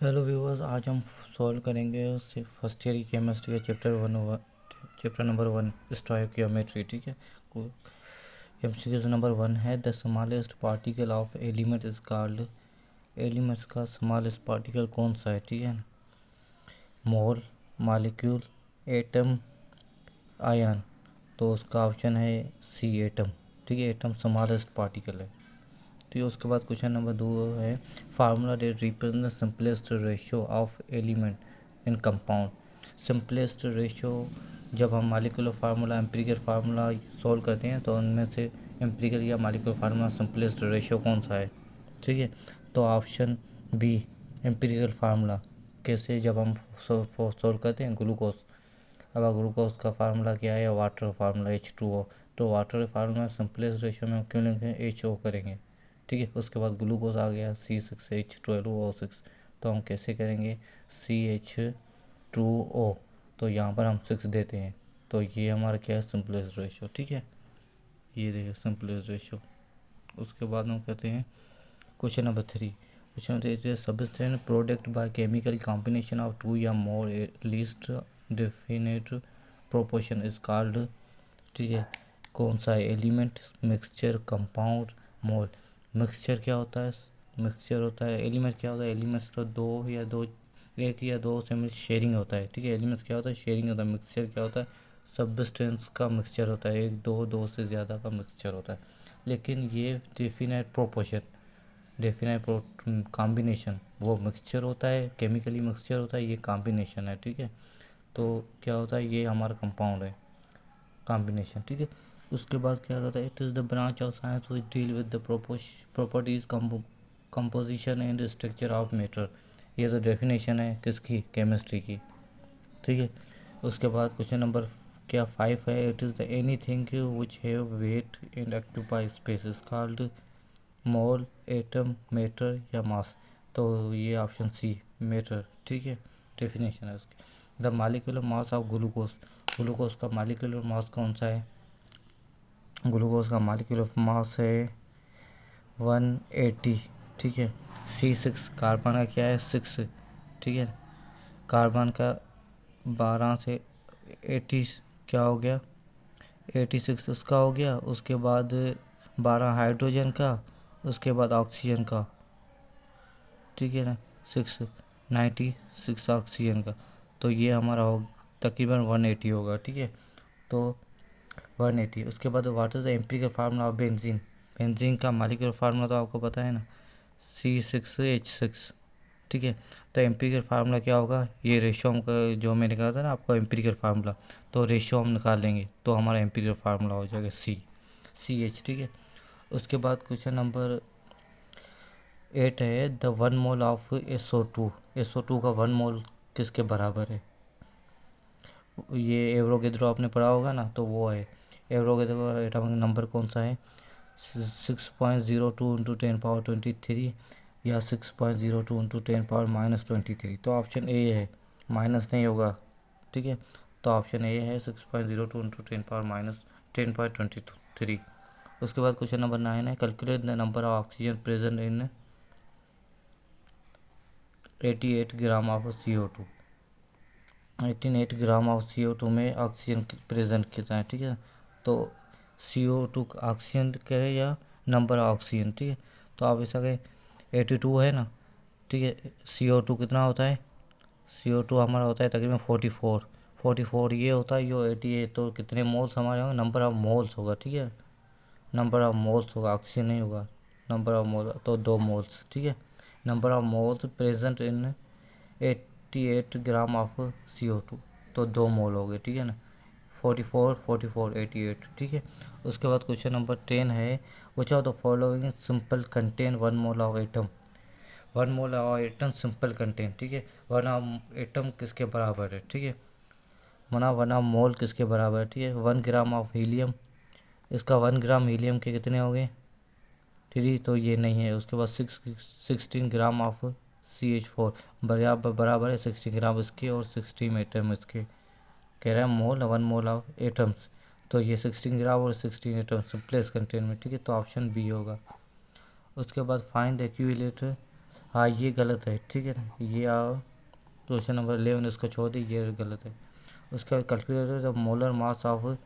Hello viewers, आज हम solve करेंगे फर्स्ट ईयर की केमिस्ट्री का चैप्टर नंबर 1 स्टोइकियोमेट्री। ठीक है। एमसीक्यू नंबर 1 है the smallest particle of element is called. Elements का स्मॉलेस्ट पार्टिकल कौन सा है? ठीक है। मोल, मॉलिक्यूल, एटम, आयन। तो उसका ऑप्शन है सी, एटम। ठीक है, एटम स्मॉलेस्ट पार्टिकल है। ठीक है। उसके बाद क्वेश्चन नंबर 2 है formula that represent the simplest ratio of element in compound. Simplest ratio, जब हम molecular formula empirical formula solve करते हैं तो उनमें से एम्पिरिकल या मॉलिक्यूलर फार्मूला सिंपलेस्ट रेशियो कौन सा है? ठीक है। तो ऑप्शन बी, एम्पिरिकल फार्मूला। कैसे? जब हम सॉल्व करते हैं ग्लूकोज, अब ग्लूकोज का फार्मूला क्या है? वाटर का फार्मूला H2O। तो वाटर के फार्मूला में सिंपलेस्ट रेशियो में हम क्यों लिखेंगे? HO करेंगे। ठीक है। उसके बाद ग्लूकोज आ गया C6H12O6। तो हम कैसे करेंगे? CH2O। तो यहाँ पर हम 6 देते हैं। तो ये हमारा क्या है? Simplest ratio. ठीक है, ये देखिए सिंपलेस्ट रेशियो। उसके बाद हम कहते हैं question number 3। Question number 3, substance product by chemical combination of two या more least definite proportion is called. ठीक है। कौन सा है? Element, mixture, compound, mole. Mixture क्या होता है? मिक्सचर होता है। एलिमेंट क्या होता है? एलिमेंट्स तो एक या दो से मिल शेयरिंग होता है। ठीक है। एलिमेंट्स क्या होता है? शेयरिंग होता है। मिक्सचर क्या होता है? सब्सटेंस का मिक्सचर होता है। एक दो से ज़्यादा का मिक्सचर होता है। लेकिन ये डेफिनेट प्रोपोर्शन, डेफिनेट कॉम्बिनेशन, वो मिक्सचर होता है, केमिकली मिक्सचर होता है, ये कॉम्बिनेशन है। ठीक है। तो क्या होता है? ये हमारा कंपाउंड है, कॉम्बिनेशन। ठीक है। उसके बाद क्या होता है? It is the branch of science which deal with the properties, composition and structure of matter. ये तो डेफिनेशन है किसकी? केमिस्ट्री की। ठीक है। उसके बाद क्वेश्चन नंबर क्या 5 है, it is the anything which have weight and occupy space is called mole, atom, matter या मास। तो ये ऑप्शन सी, मैटर। ठीक है, डेफिनेशन है उसकी। The molecular mass of glucose. Glucose का मालिकुलर मास कौन सा है? ग्लूकोज का मालिकुलर मास है 180। ठीक है। C6, कार्बन का क्या है? 6। ठीक है। कार्बन का 12 से 80 क्या हो गया? 86 उसका हो गया। उसके बाद 12 हाइड्रोजन का, उसके बाद ऑक्सीजन का। ठीक है ना, 696 ऑक्सीजन का। तो ये हमारा हो तकरीबन 180 होगा। ठीक है। तो 180। उसके बाद what is the empirical formula of benzene. Benzene का मालिकुलर फार्मूला तो आपको पता है ना, C6H6। ठीक है। तो एम्पिरिकल फार्मूला क्या होगा? ये रेशो हम का जो मैंने कहा था ना आपको एम्पिरिकल फार्मूला, तो रेशो हम निकाल लेंगे तो हमारा एम्पिरिकल फार्मूला हो जाएगा CH। ठीक है। उसके बाद क्वेश्चन नंबर 8 है the 1 mole of SO2। SO2 का 1 मोल किसके बराबर है? ये एवरोगेड्रो आपने पढ़ा होगा ना, तो वो है एवरोगेड्रो का एटॉमिक नंबर कौन सा है? 6.02 इंटू 10 पावर 23 या 6.02 इंटू 10 पावर -23। तो ऑप्शन ए है, माइनस नहीं होगा। ठीक है। तो ऑप्शन ए है 6.02 इंटू 10 पावर -10 पावर 23। उसके बाद क्वेश्चन नंबर 9 है calculate the number of oxygen present in 88 gram of CO2। 88 gram of CO2 में ऑक्सीजन प्रेजेंट कितना है? ठीक है। तो CO2 ऑक्सीजन कहे या नंबर ऑफ ऑक्सीजन। ठीक है। तो आप ऐसा कहें 82 है ना। ठीक है। CO2 कितना होता है? CO2 हमारा होता है तकरीबन 44। ये होता है यो 88। तो कितने मोल्स हमारे होंगे? नंबर ऑफ मोल्स होगा। ठीक है। नंबर ऑफ मोल्स होगा, ऑक्सीजन नहीं होगा। नंबर ऑफ मोल तो 2 मोल्स। ठीक है। Number of moles present in 88 gram of CO2। तो 2 मोल हो गए। ठीक है ना, 44 88। ठीक है। उसके बाद क्वेश्चन नंबर 10 है which of the following simple contain 1 mole of atom. 1 mole of atom simple contain. ठीक है। 1 ऑफ एटम किसके बराबर है? ठीक है, मना 1 ऑफ मोल किसके बराबर है? ठीक है, 1 ग्राम ऑफ हीलियम। इसका 1 ग्राम हीलियम के कितने हो गए? 3। तो ये नहीं है। उसके बाद 16 ग्राम ऑफ CH4 बराबर है 16 ग्राम इसके और 16 एटम इसके। कह रहा है मोल 1 मोल ऑफ एटम्स। तो ये 16 ग्राम और 16 एटम्स प्लेस कंटेन में। ठीक है। तो ऑप्शन बी होगा। उसके बाद फाइंड द एक्यूलेटर हाँ ये गलत है, ठीक है ना, ये क्वेश्चन नंबर 11 इसको छोड़ दी, ये गलत है। उसका calculator the molar mass of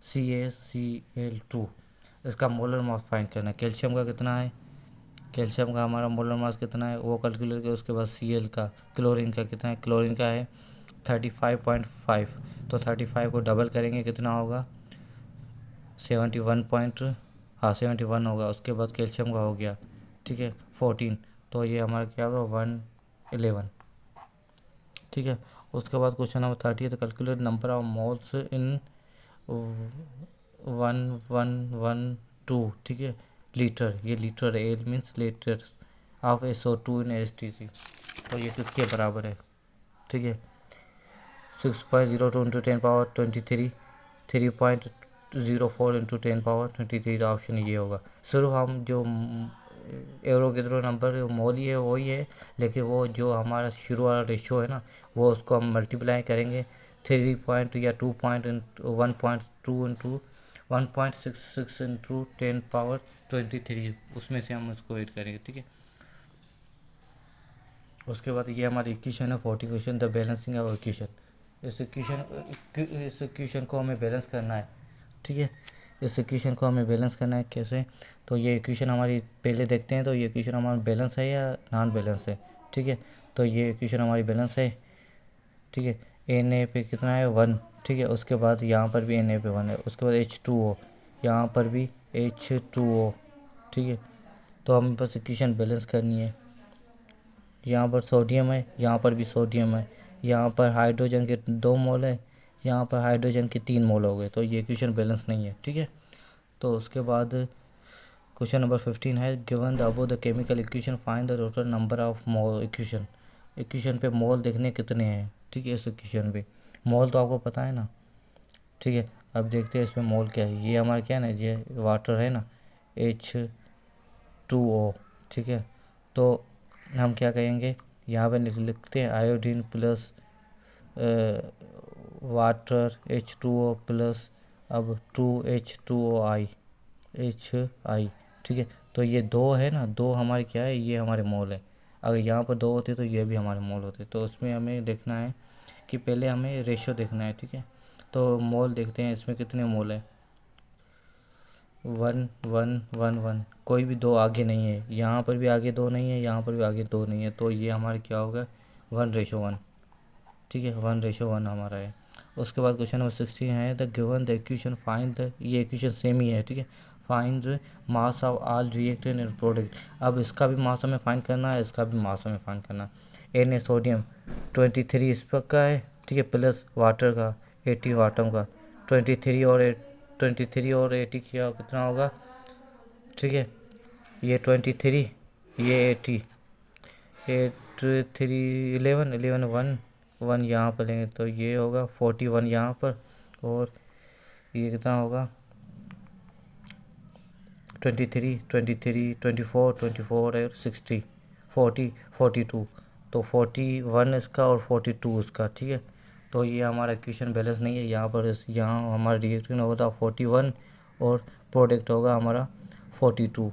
CaCl2, इसका मोलर मास फाइंड करना है। कैल्शियम का कितना है, कैल्शियम का हमारा मोलर मास कितना है वो कैलकुलेट किया। उसके बाद Cl का, क्लोरीन का कितना है, क्लोरीन का है 35.5, तो 35 को डबल करेंगे कितना होगा 71 पॉइंट, हाँ 71 होगा। उसके बाद कैल्शियम का हो गया, ठीक है 14, तो ये हमारा क्या होगा 111, ठीक है। उसके बाद क्वेश्चन नंबर 30 है, तो कैलकुलेट नंबर ऑफ मोल्स इन 1112, ठीक है, लीटर, ये litre L means litre of SO2 in STC, तो ये किसके बराबर है, ठीक है 6.02 इंटू 10 पावर 23, 3.04 इंटू 10 पावर 23, तो ऑप्शन ये होगा। सिर्फ हम जो एवरोगेड्रो नंबर मोल ही है वही है, लेकिन वो जो हमारा शुरू वाला रेशो है ना, वो उसको हम मल्टीप्लाई करेंगे 3 पॉइंट या 2 पॉइंट 1.2 इंटू 1.66 इंटू 10 पावर 23, उसमें से हम उसको ऐड करेंगे, ठीक है। उसके बाद ये हमारी इक्वेशन है 40 question, the balancing of equation. इस इक्वेशन को हमें बैलेंस करना है, ठीक है। इस इक्वेशन को हमें बैलेंस करना है कैसे, तो ये इक्वेशन हमारी पहले देखते हैं, तो ये इक्वेशन हमारा बैलेंस है या नॉन बैलेंस है, ठीक है। तो ये इक्वेशन हमारी बैलेंस है, ठीक है। Na पे कितना है 1, ठीक है। उसके बाद यहाँ पर भी Na पे 1 है। उसके बाद H2O, यहाँ पर भी H2O, ठीक है। तो हमें बस इक्वेशन बैलेंस करनी है। यहाँ पर सोडियम है, यहाँ पर भी सोडियम है, यहाँ पर हाइड्रोजन के 2 मोल है, यहाँ पर हाइड्रोजन के 3 मोल हो गए, तो ये इक्वेशन बैलेंस नहीं है, ठीक है। तो उसके बाद क्वेश्चन नंबर 15 है, given the above the chemical equation find the total number of mole. Equation पे मोल देखने कितने हैं, ठीक है। इस इक्वेशन पे मोल तो आपको पता है ना, ठीक है। अब देखते हैं इसमें मोल क्या है। ये हमारा क्या है ना, ये वाटर है ना H2O, ठीक है। तो हम क्या कहेंगे, यहाँ पे लिखते हैं iodine plus water H2O plus अब 2H2OI HI, ठीक है। तो ये 2 है ना, 2 हमारे क्या है, ये हमारे मोल है। अगर यहाँ पर 2 होते तो ये भी हमारे मोल होते। तो उसमें हमें देखना है कि पहले हमें रेशो देखना है, ठीक है। तो मोल देखते हैं, इसमें कितने मोल है 1 1 1 1, कोई भी 2 आगे नहीं है, यहाँ पर भी आगे 2 नहीं है, यहाँ पर भी आगे 2 नहीं है, तो ये हमारे क्या होगा 1:1, ठीक है 1:1 हमारा है। उसके बाद क्वेश्चन नंबर 16 है, the given the equation find the, ये इक्वेशन सेम ही है, ठीक है। Find the mass of all reactant and product. अब इसका भी मास हमें फाइंड करना है, इसका भी मास हमें फाइंड करना है। Na सोडियम 23 इस पर का है, ठीक है, प्लस वाटर का 80 वाटम का 23 और 80 क्या कितना होगा, ठीक है। ये 23, ये 80, 3 11 11 1 1 यहाँ पर लेंगे तो ये होगा 41 यहाँ पर, और ये कितना होगा 23 23 24 24 और 60 40 42, तो 41 इसका और 42 उसका, ठीक है। तो ये हमारा इक्वेशन बैलेंस नहीं है। यहाँ पर यहाँ हमारा रिएक्टेंट होगा 41 और प्रोडक्ट होगा हमारा 42,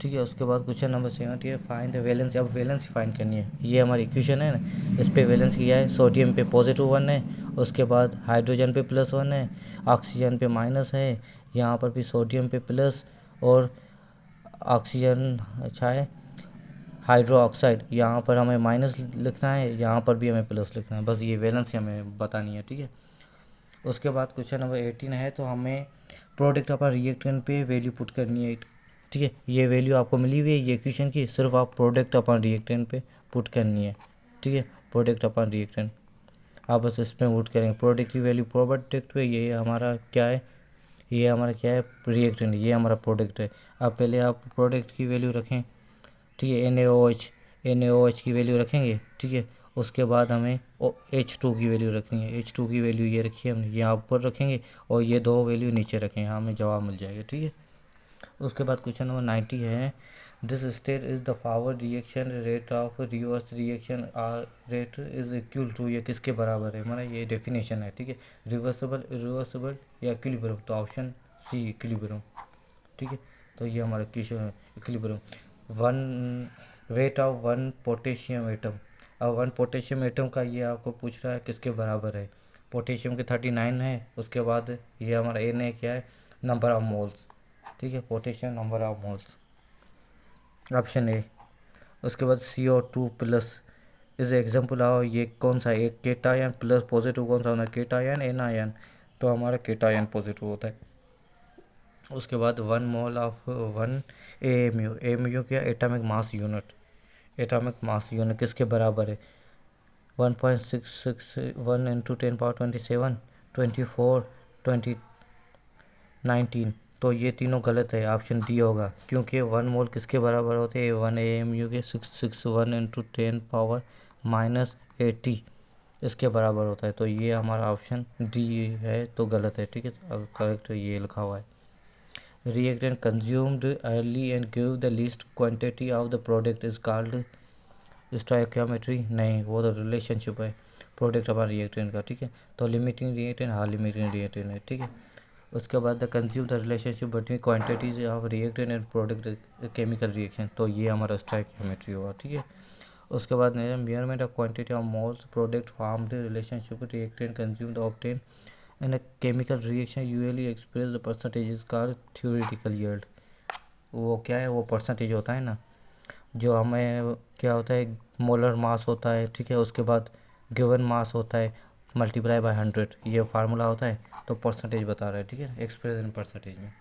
ठीक है। उसके बाद क्वेश्चन नंबर 70 है, फाइंड द वैलेंसी। अब वैलेंसी फाइंड करनी है। ये हमारी इक्वेशन है ना, इस पे वैलेंस किया है, सोडियम पे +1 है, उसके बाद हाइड्रोजन पे +1 है, ऑक्सीजन पे माइनस है, यहाँ पर भी सोडियम पे प्लस और ऑक्सीजन अच्छा है हाइड्रो ऑक्साइड, यहाँ पर हमें माइनस लिखना है, यहाँ पर भी हमें प्लस लिखना है। बस ये वैलेंसी हमें बतानी है, ठीक है। उसके बाद क्वेश्चन नंबर 18 है, तो हमें प्रोडक्ट ऑफ रिएक्टेंट पे वैल्यू पुट करनी है, ठीक है। ये वैल्यू आपको मिली हुई है ये इक्वेशन की, सिर्फ आप प्रोडक्ट अपन रिएक्टेंट पे पुट करनी है, ठीक है। प्रोडक्ट अपन रिएक्टेंट आप बस इसमें पुट करेंगे प्रोडक्ट की वैल्यू प्रोडक्ट पे। ये हमारा क्या है, ये हमारा क्या है रिएक्टेंट, ये हमारा प्रोडक्ट है। अब पहले आप प्रोडक्ट की वैल्यू रखें, ठीक है। NaOH की वैल्यू रखेंगे, ठीक है। उसके बाद हमें H2 की वैल्यू रखनी है। H2 की वैल्यू ये रखी है हमने, यहाँ ऊपर रखेंगे और ये 2 वैल्यू नीचे रखेंगे, हमें जवाब मिल जाएगा, ठीक है। उसके बाद क्वेश्चन नंबर 90 है, this state is the forward reaction rate of reverse reaction rate is equal to, ये किसके बराबर है, मतलब ये डेफिनेशन है, ठीक है। रिवर्सिबल या इक्विलिब्रियम, तो ऑप्शन सी इक्विलिब्रियम, ठीक है। तो ये हमारा क्वेश्चन है equilibrium. Weight of one potassium atom. अब वन पोटेशियम एटम का ये आपको पूछ रहा है किसके बराबर है। पोटेशियम के 39 है, उसके बाद ये हमारा एन है क्या है, नंबर ऑफ मोल्स, ठीक है, potassium number of moles, option A. उसके बाद CO2 प्लस इज एग्जाम्पल आओ, ये कौन सा, एक केटायन प्लस पॉजिटिव कौन सा होना है, केटायन एनायन, तो हमारा केटायन पॉजिटिव होता है। उसके बाद 1 मोल ऑफ 1 AMU, AMU क्या, atomic mass unit, atomic mass unit किसके बराबर है, 1.661 इंटू 10^27, 24, 20, 19, तो ये तीनों गलत है, ऑप्शन डी होगा, क्योंकि 1 मोल किसके बराबर होते हैं, 1 AMU के 661 इंटू 10^-80 इसके बराबर होता है, तो ये हमारा ऑप्शन डी है, तो गलत है, ठीक है, तो करेक्ट ये लिखा हुआ है। Reactant consumed early and give the least quantity of the product is called stoichiometry, नहीं, वो तो रिलेशनशिप है प्रोडक्ट हमारा रिएक्टेंट का, ठीक है, तो लिमिटिंग रिएक्टेंट, हाँ लिमिटिंग रिएक्टेंट है, ठीक है। उसके बाद the consume the relationship between quantities of reactant and product chemical reaction, तो ये हमारा स्टोइकियोमेट्री हुआ, ठीक है। उसके बाद measurement of quantity of moles product farmed relationship reactant consumed obtain in a chemical reaction usually express the percentage is called theoretical yield. वो क्या है, वो परसेंटेज होता है ना, जो हमें क्या होता है, मोलर मास होता है, ठीक है, उसके बाद गिवन मास होता है मल्टीप्लाई बाय 100, ये फार्मूला होता है, तो परसेंटेज बता रहा है, ठीक है, एक्सप्रेस इन परसेंटेज में।